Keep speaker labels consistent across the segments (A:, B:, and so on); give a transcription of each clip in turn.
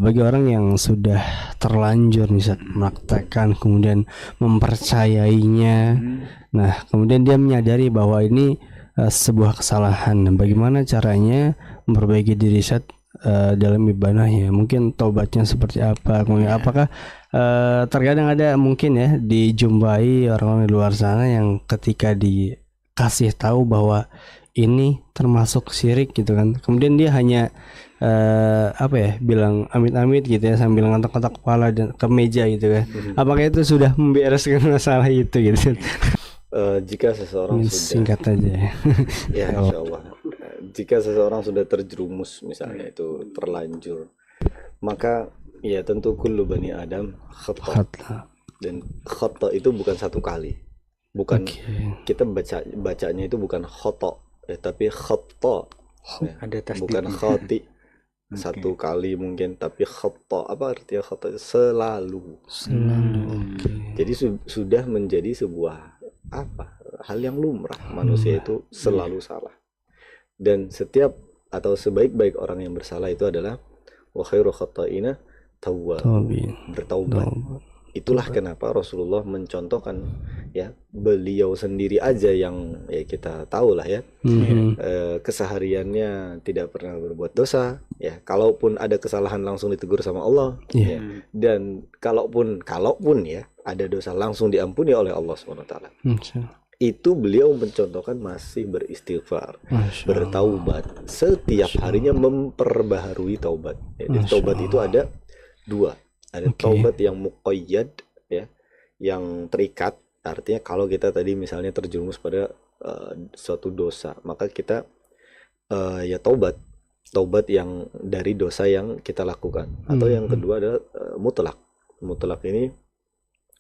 A: bagi orang yang sudah terlanjur nih Ustaz, mempraktekkan kemudian mempercayainya, nah kemudian dia menyadari bahwa ini sebuah kesalahan. Nah, bagaimana caranya memperbaiki diri Ustaz dalam ibadahnya? Mungkin taubatnya seperti apa? Kemudian apakah terkadang ada mungkin ya dijumpai orang-orang di luar sana yang ketika dikasih tahu bahwa ini termasuk syirik gitu kan, kemudian dia hanya apa ya, bilang amit-amit gitu ya sambil ngantok-ngantok kepala dan ke meja gitu kan. Apakah itu sudah membereskan masalah itu gitu?
B: Jika seseorang sudah
A: Singkat aja ya.
B: ya insya Allah, jika seseorang sudah terjerumus misalnya itu terlanjur, maka ya tentu kullu bani Adam khata,
A: Khata.
B: dan khata itu bukan satu kali, bukan
A: Oke.
B: kita bacanya itu bukan khata tapi khata ya,
C: Ada
B: bukan
C: tasdidnya.
B: khati satu kali mungkin, tapi khata apa artinya khata? Selalu. Jadi sudah menjadi sebuah apa, hal yang lumrah, manusia itu selalu salah, dan setiap atau sebaik-baik orang yang bersalah itu adalah wa khairu khata'ina tawwabun, bertaubat. Itulah kenapa Rasulullah mencontohkan ya, beliau sendiri aja yang ya kita tahu lah ya, kesehariannya tidak pernah berbuat dosa ya, kalaupun ada kesalahan langsung ditegur sama Allah ya, dan kalaupun ya ada dosa langsung diampuni oleh Allah SWT. Itu beliau mencontohkan masih beristighfar, bertaubat, setiap harinya memperbaharui taubat. Jadi taubat itu ada dua. Ada taubat yang muqayyad ya, yang terikat. Artinya kalau kita tadi misalnya terjerumus pada suatu dosa, maka kita ya taubat yang dari dosa yang kita lakukan. Atau yang kedua adalah mutlak. Mutlak ini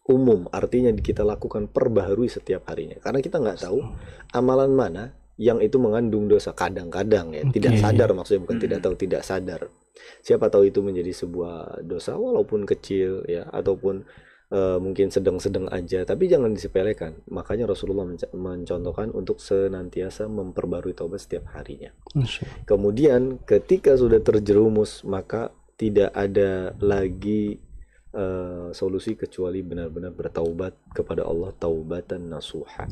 B: umum, artinya kita lakukan perbaharui setiap harinya. Karena kita nggak tahu amalan mana yang itu mengandung dosa. Kadang-kadang ya tidak sadar, maksudnya bukan tidak tahu, tidak sadar. Siapa tahu itu menjadi sebuah dosa walaupun kecil ya, ataupun mungkin sedang-sedang aja, tapi jangan disepelekan. Makanya Rasulullah mencontohkan untuk senantiasa memperbarui taubat setiap harinya. Kemudian ketika sudah terjerumus, maka tidak ada lagi solusi kecuali benar-benar bertaubat kepada Allah, taubatan nasuha.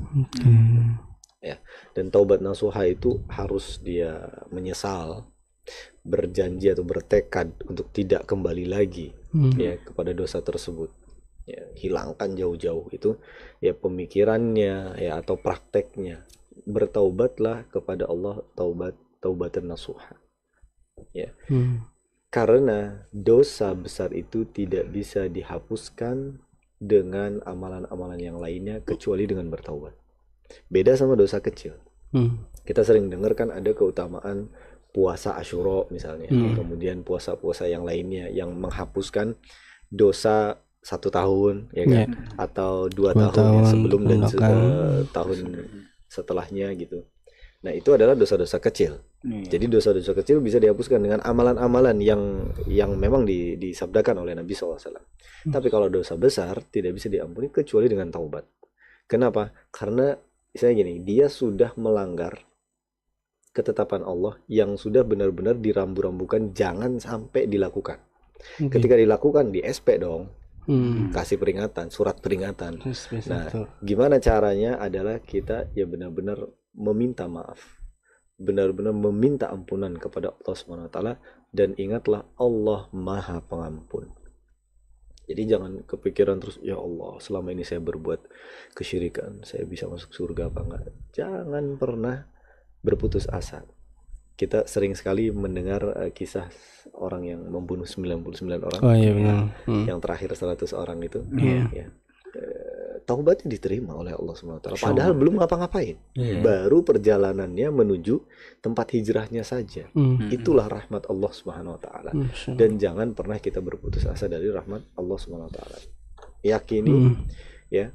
B: Ya, dan taubat nasuha itu harus dia menyesal, berjanji atau bertekad untuk tidak kembali lagi ya kepada dosa tersebut. Ya, hilangkan jauh-jauh itu ya pemikirannya ya atau prakteknya. Bertaubatlah kepada Allah, taubatan nasuha. Ya. Karena dosa besar itu tidak bisa dihapuskan dengan amalan-amalan yang lainnya kecuali dengan bertaubat. Beda sama dosa kecil. Kita sering dengar kan ada keutamaan puasa Asyura misalnya, kemudian puasa-puasa yang lainnya yang menghapuskan dosa 1 tahun ya kan, atau 2 tahun ya, sebelum dan tahun setelahnya gitu. Nah itu adalah dosa-dosa kecil. Jadi dosa-dosa kecil bisa dihapuskan dengan amalan-amalan yang memang disabdakan oleh Nabi SAW. Tapi kalau dosa besar tidak bisa diampuni kecuali dengan taubat. Kenapa? Karena misalnya gini, dia sudah melanggar ketetapan Allah yang sudah benar-benar dirambu-rambukan jangan sampai dilakukan. Ketika dilakukan di SP dong, kasih peringatan, surat peringatan. Nah, gimana caranya adalah kita ya benar-benar meminta maaf, benar-benar meminta ampunan kepada Allah SWT, dan ingatlah Allah Maha Pengampun. Jadi jangan kepikiran terus, ya Allah selama ini saya berbuat kesyirikan, saya bisa masuk surga apa enggak. Jangan pernah berputus asa. Kita sering sekali mendengar kisah orang yang membunuh 99 orang.
A: Oh iya benar.
B: Yang terakhir 100 orang itu. Ya. Taubatnya diterima oleh Allah SWT. Padahal belum ngapa-ngapain. Baru perjalanannya menuju tempat hijrahnya saja. Itulah rahmat Allah SWT. Dan jangan pernah kita berputus asa dari rahmat Allah SWT. Yakini ya,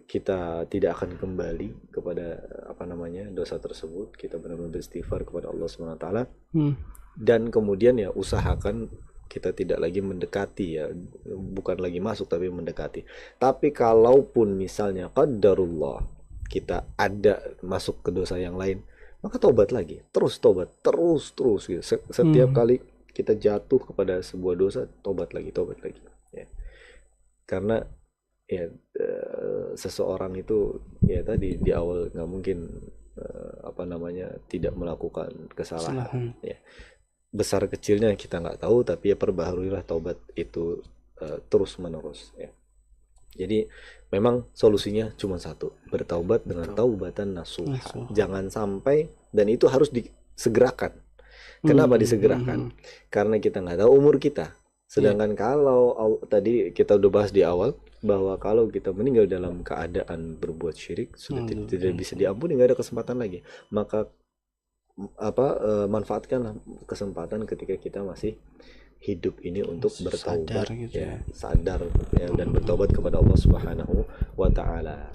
B: kita tidak akan kembali kepada dosa tersebut. Kita benar-benar beristighfar kepada Allah SWT. Dan kemudian ya usahakan kita tidak lagi mendekati ya, bukan lagi masuk tapi mendekati. Tapi kalaupun misalnya qadarullah kita ada masuk ke dosa yang lain, maka taubat lagi, terus taubat, terus gitu. Setiap kali kita jatuh kepada sebuah dosa, tobat lagi ya. Karena ya seseorang itu ya tadi di awal nggak mungkin tidak melakukan kesalahan ya. Besar kecilnya kita nggak tahu, tapi ya perbaharuilah taubat itu terus menerus ya. Jadi memang solusinya cuma satu, bertaubat dengan taubatan nasuha. Jangan sampai, dan itu harus disegerakan. Kenapa disegerakan? Karena kita nggak tahu umur kita. Sedangkan kalau tadi kita udah bahas di awal bahwa kalau kita meninggal dalam keadaan berbuat syirik sudah tidak bisa diampuni, nggak ada kesempatan lagi. Maka manfaatkanlah kesempatan ketika kita masih hidup ini untuk bertaubat, sadar ya, dan bertobat kepada Allah Subhanahu wa taala.